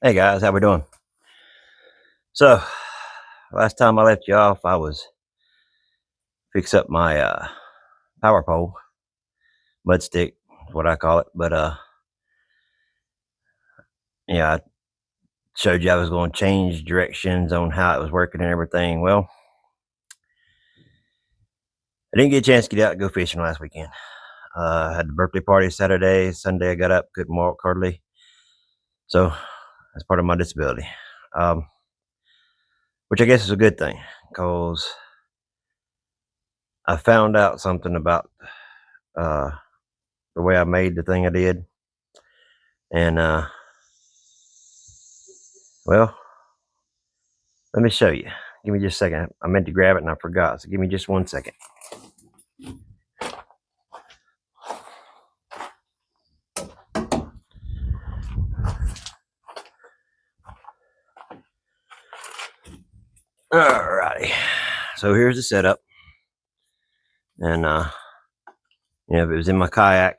Hey guys, how we doing? So, last time I left you off, I was fix up my power pole, mud stick, is what I call it. But yeah, I showed you I was going to change directions on how it was working and everything. Well, I didn't get a chance to get out and go fishing last weekend. I had the birthday party Saturday. Sunday, I got up, couldn't walk hardly. So that's part of my disability, which I guess is a good thing because I found out something about uh, the way I made the thing I did, and well, let me show you. Give me just a second. I meant to grab it and I forgot, so give me just 1 second. Alrighty. So here's the setup. And if it was in my kayak,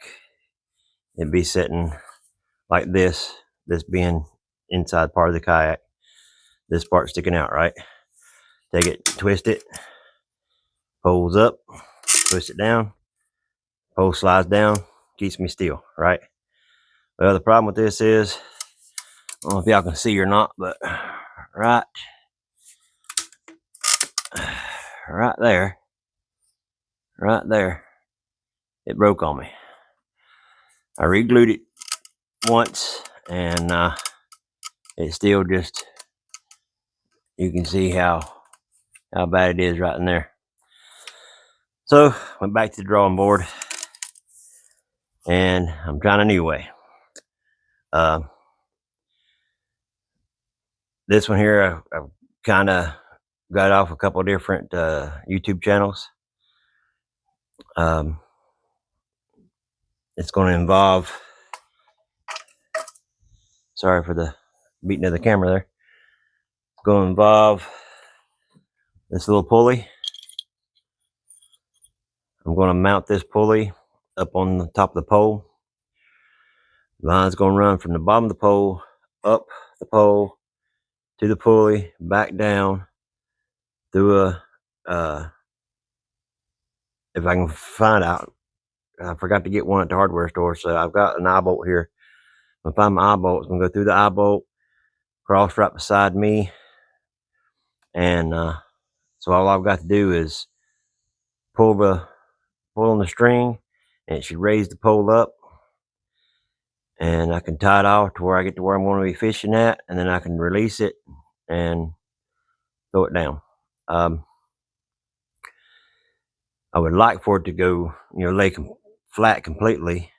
it'd be sitting like this being inside part of the kayak, this part sticking out, right? Take it, twist it, pulls up, twist it down, pole slides down, keeps me still, right? Well, the problem with this is, I don't know if y'all can see or not, but right there, it broke on me. I re-glued it once, and it's still just, you can see how bad it is right in there. So went back to the drawing board, and I'm trying a new way. This one here, I've kind of got off a couple different YouTube channels. It's going to involve, sorry for the beating of the camera there, it's going to involve this little pulley. I'm going to mount this pulley up on the top of the pole. The line's going to run from the bottom of the pole up the pole to the pulley, back down through a if I can find out, I forgot to get one at the hardware store, so I've got an eye bolt here. If I find my eye bolt, it's going to go through the eye bolt, cross right beside me, and so all I've got to do is pull on the string, and it should raise the pole up, and I can tie it off to where I get to where I'm going to be fishing at, and then I can release it and throw it down. I would like for it to go, lay flat completely,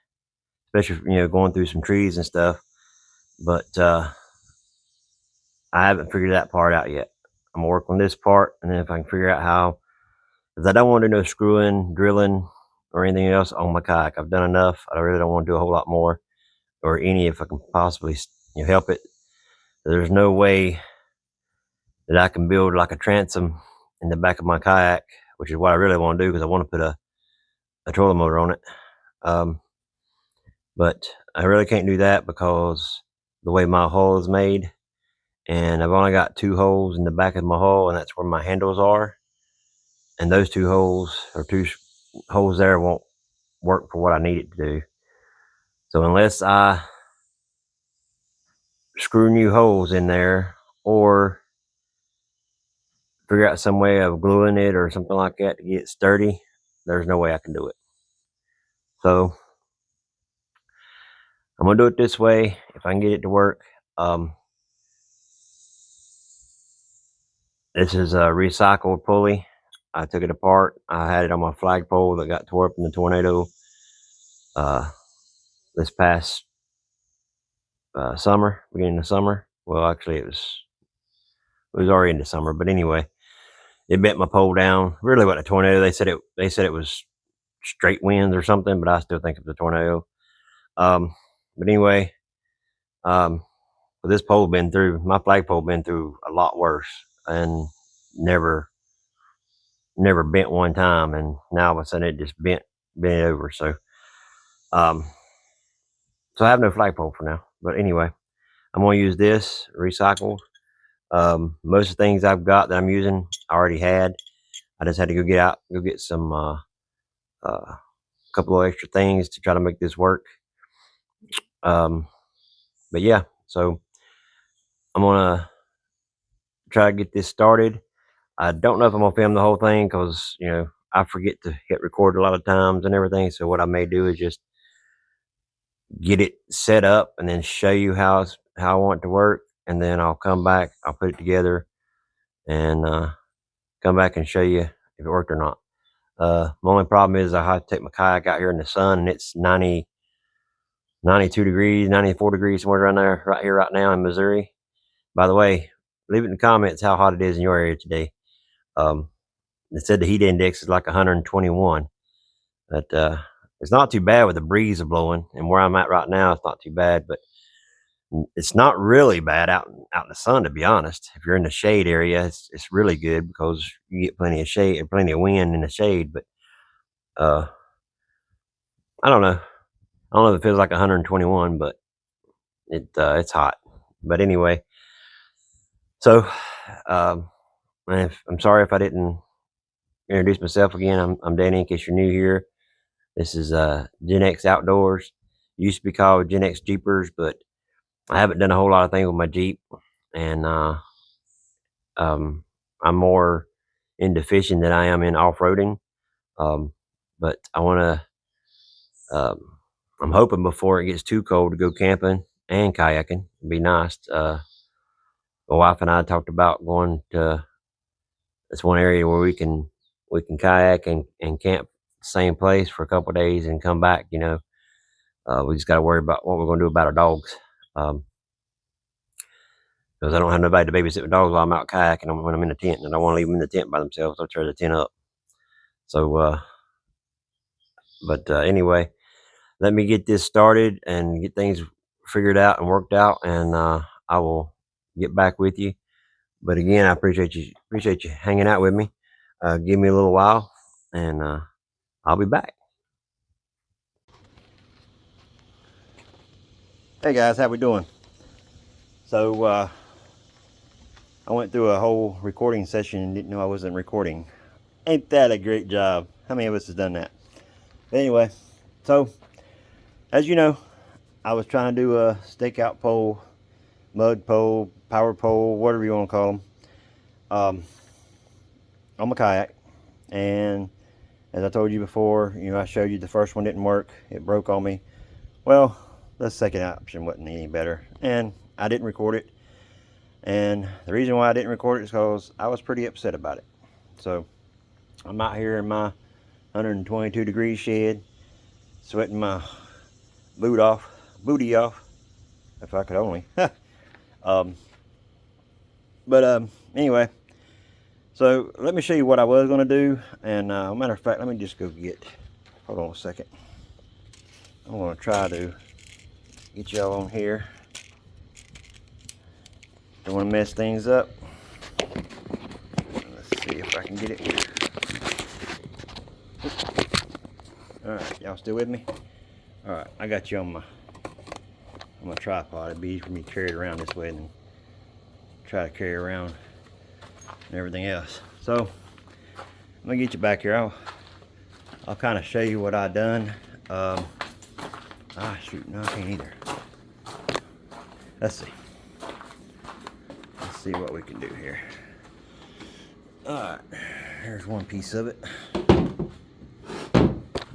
especially, going through some trees and stuff. But I haven't figured that part out yet. I'm gonna work on this part, and then if I can figure out how, because I don't want to do no screwing, drilling, or anything else on my kayak. I've done enough. I really don't want to do a whole lot more, or any, if I can possibly help it. There's no way that I can build like a transom in the back of my kayak, which is what I really want to do, because I want to put a trolling motor on it. But I really can't do that because the way my hull is made, and I've only got 2 holes in the back of my hull, and that's where my handles are. And those 2 holes, or 2 holes there, won't work for what I need it to do. So unless I screw new holes in there, or figure out some way of gluing it or something like that to get it sturdy, there's no way I can do it. So I'm gonna do it this way if I can get it to work. This is a recycled pulley. I took it apart. I had it on my flagpole that got tore up in the tornado this past summer, beginning of summer. Well, actually, it was already into summer, but anyway, it bent my pole down. Really, what a tornado? They said it was straight winds or something, but I still think it was a tornado. But anyway, this pole been through, my flagpole been through a lot worse, and never bent one time, and now all of a sudden it just bent over. So I have no flagpole for now. But anyway, I'm gonna use this recycled. Most of the things I've got that I'm using I already had. I just had to go get some couple of extra things to try to make this work. But yeah, so I'm gonna try to get this started. I don't know if I'm gonna film the whole thing because I forget to hit record a lot of times and everything. So what I may do is just get it set up and then show you how I want it to work, and then I'll come back, I'll put it together, and come back and show you if it worked or not. My only problem is I have to take my kayak out here in the sun, and it's 92 degrees, 94 degrees, somewhere around there, right here, right now in Missouri. By the way, leave it in the comments how hot it is in your area today. They said the heat index is like 121, but it's not too bad with the breeze blowing, and where I'm at right now, it's not too bad, but it's not really bad out in the sun, to be honest. If you're in the shade area, it's really good because you get plenty of shade and plenty of wind in the shade. But uh, I don't know. I don't know if it feels like 121, but it's hot. But anyway, so um, I'm sorry if I didn't introduce myself again. I'm Danny. In case you're new here, this is Gen X Outdoors. Used to be called Gen X Jeepers, but I haven't done a whole lot of things with my Jeep, and I'm more into fishing than I am in off-roading. But I want to. I'm hoping before it gets too cold to go camping and kayaking. It'd be nice. My wife and I talked about going to this one area where we can kayak and camp the same place for a couple of days and come back. We just got to worry about what we're going to do about our dogs. Because I don't have nobody to babysit my dogs while I'm out kayaking when I'm in the tent, and I don't want to leave them in the tent by themselves. I'll tear the tent up. So, but anyway, let me get this started and get things figured out and worked out, and I will get back with you. But again, I appreciate you hanging out with me. Give me a little while, and I'll be back. Hey guys, how we doing? So I went through a whole recording session and didn't know I wasn't recording. Ain't that a great job? How many of us has done that? But anyway, so as you know, I was trying to do a stakeout pole, mud pole, power pole, whatever you want to call them, on my kayak. And as I told you before, I showed you the first one didn't work. It broke on me. Well, the second option wasn't any better, and I didn't record it. And the reason why I didn't record it is because I was pretty upset about it. So I'm out here in my 122 degree shed, sweating my booty off, if I could only. Anyway, so let me show you what I was going to do. And matter of fact, let me just go hold on a second. I'm going to try to get y'all on here. Don't want to mess things up. Let's see if I can get it. Alright, y'all still with me? Alright, I got you on my tripod. It'd be easier for me to carry it around this way than try to carry around and everything else. So let me get you back here. I'll kind of show you what I done. Shoot, no, I can't either. Let's see what we can do here. Alright, here's one piece of it.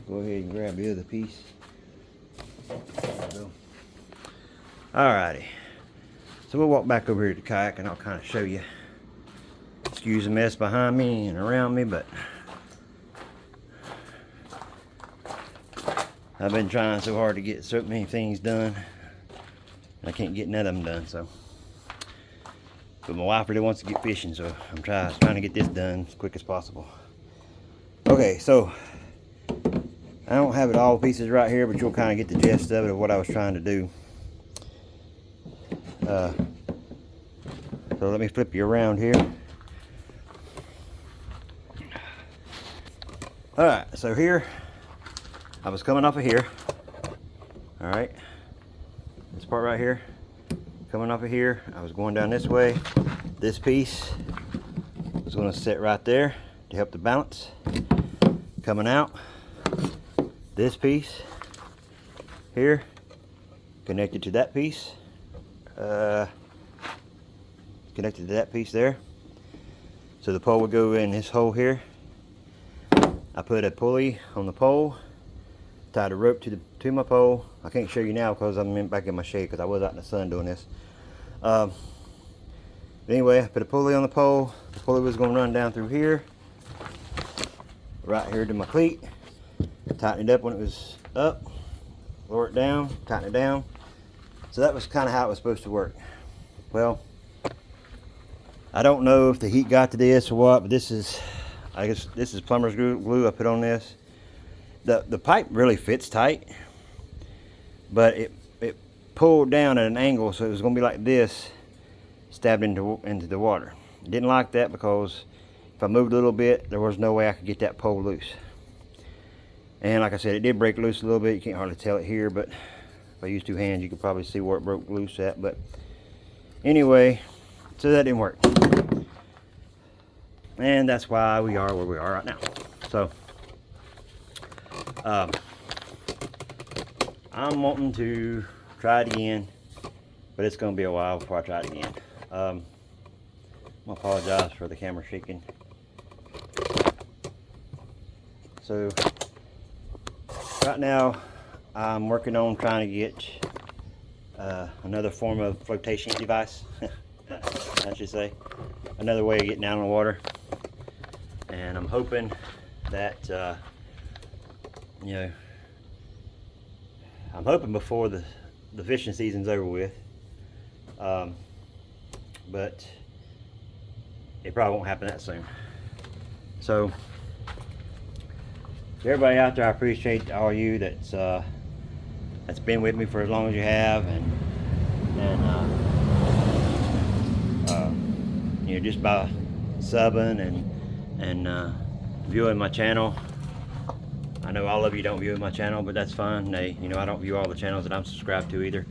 Go ahead and grab the other piece. There we go. Alrighty. So we'll walk back over here to the kayak and I'll kind of show you. Excuse the mess behind me and around me, but I've been trying so hard to get so many things done. I can't get none of them done, so. But my wife really wants to get fishing, so I'm trying to get this done as quick as possible. Okay, so I don't have it all pieces right here, but you'll kind of get the gist of it, of what I was trying to do. So let me flip you around here. Alright, so here, I was coming off of here. Alright, this part right here. coming off of here. I was going down this way. This piece was going to sit right there to help the balance. Coming out, this piece here connected to that piece. Connected to that piece there. So the pole would go in this hole here. I put a pulley on the pole, tied a rope to my pole. I can't show you now because I'm back in my shade because I was out in the sun doing this. Anyway, I put a pulley on the pole. The pulley was going to run down through here, right here to my cleat. Tighten it up when it was up, lower it down, tighten it down. So that was kind of how it was supposed to work. Well, I don't know if the heat got to this or what, but this is, I guess this is plumber's glue I put on this. The pipe really fits tight, but it pulled down at an angle, so it was going to be like this, stabbed into the water. Didn't like that because if I moved a little bit, there was no way I could get that pole loose. And like I said, it did break loose a little bit. You can't hardly tell it here, but if I use two hands, you could probably see where it broke loose at. But anyway, so that didn't work. And that's why we are where we are right now. So I'm wanting to try it again, but it's going to be a while before I try it again. I apologize for the camera shaking. So right now I'm working on trying to get another form of flotation device, I should say, another way of getting out on the water. And I'm hoping that you know, I'm hoping before the fishing season's over with, but it probably won't happen that soon. So everybody out there, I appreciate all you that's been with me for as long as you have, and you know, just by subbing and viewing my channel. I know all of you don't view my channel, but that's fine. You know, I don't view all the channels that I'm subscribed to either.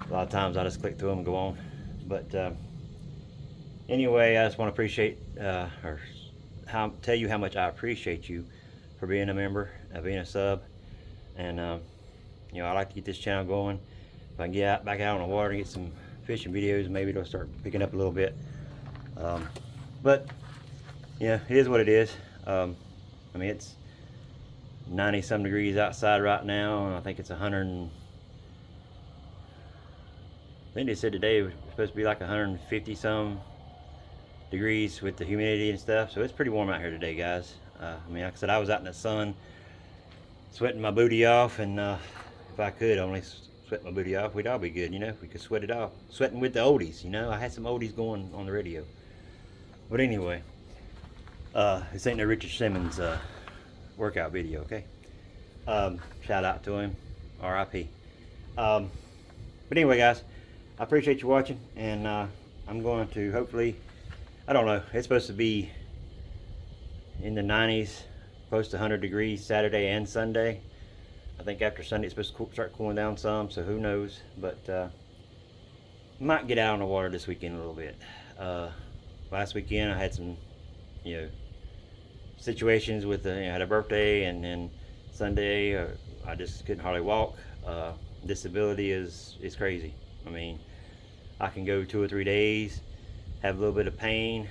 A lot of times I just click through them and go on. But anyway, I just want to appreciate or tell you how much I appreciate you for being a member, being a sub, and you know, I like to get this channel going. If I can get back out on the water and get some fishing videos, maybe it'll start picking up a little bit. But yeah, it is what it is. I mean, it's 90 some degrees outside right now, and I think it's 100 and, I think they said today it was supposed to be like 150 some degrees with the humidity and stuff, so it's pretty warm out here today, guys. I mean, like I said, I was out in the sun sweating my booty off, and if I could only sweat my booty off, we'd all be good, you know, if we could sweat it off. Sweating with the oldies, you know, I had some oldies going on the radio. But anyway, this ain't no Richard Simmons workout video, okay? Shout out to him, RIP. But anyway, guys, I appreciate you watching, and I'm going to hopefully, I don't know, it's supposed to be in the 90s, close to 100 degrees Saturday and Sunday. I think after Sunday it's supposed to start cooling down some, so who knows. But might get out on the water this weekend a little bit. Last weekend I had some, you know, situations with, you know, I had a birthday, and then Sunday I just couldn't hardly walk. Disability is crazy. I mean, I can go 2 or 3 days, have a little bit of pain,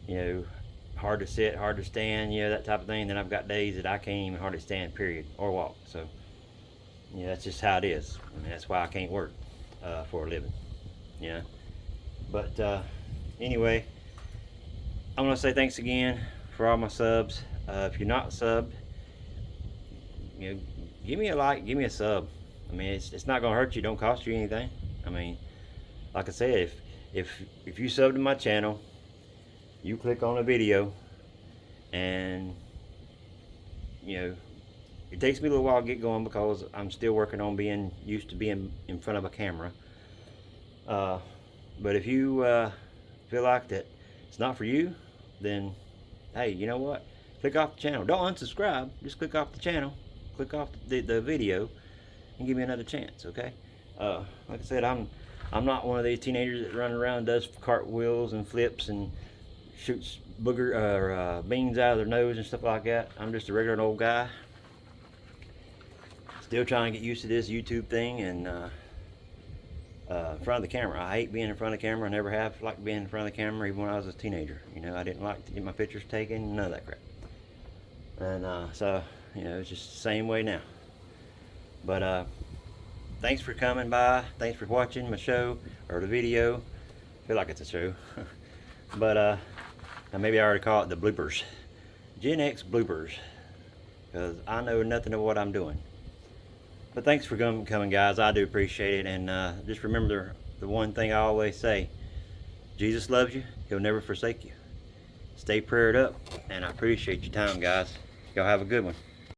you know, hard to sit, hard to stand, you know, that type of thing. Then I've got days that I can't even hardly stand, period, or walk. So, you know, that's just how it is. I mean, that's why I can't work for a living, you know. But anyway, I want to say thanks again for all my subs. If you're not subbed, you know, give me a like, give me a sub. I mean, it's not gonna hurt you, don't cost you anything. I mean, like I said, if you sub to my channel, you click on a video, and you know, it takes me a little while to get going because I'm still working on being used to being in front of a camera. But if you feel like that it's not for you, then hey, you know what? Click off the channel. Don't unsubscribe. Just click off the channel. Click off the video and give me another chance, okay? Like I said, I'm I'm not one of these teenagers that run around and does cartwheels and flips and shoots beans out of their nose and stuff like that. I'm just a regular old guy, still trying to get used to this YouTube thing and in front of the camera. I hate being in front of the camera. I never have liked being in front of the camera, even when I was a teenager. You know, I didn't like to get my pictures taken, none of that crap. And so, you know, it's just the same way now. But thanks for coming by. Thanks for watching my show, or the video. I feel like it's a show. But maybe I already call it the bloopers. Gen X bloopers. Because I know nothing of what I'm doing. But thanks for coming, guys. I do appreciate it. And just remember the one thing I always say. Jesus loves you. He'll never forsake you. Stay prayed up. And I appreciate your time, guys. Y'all have a good one.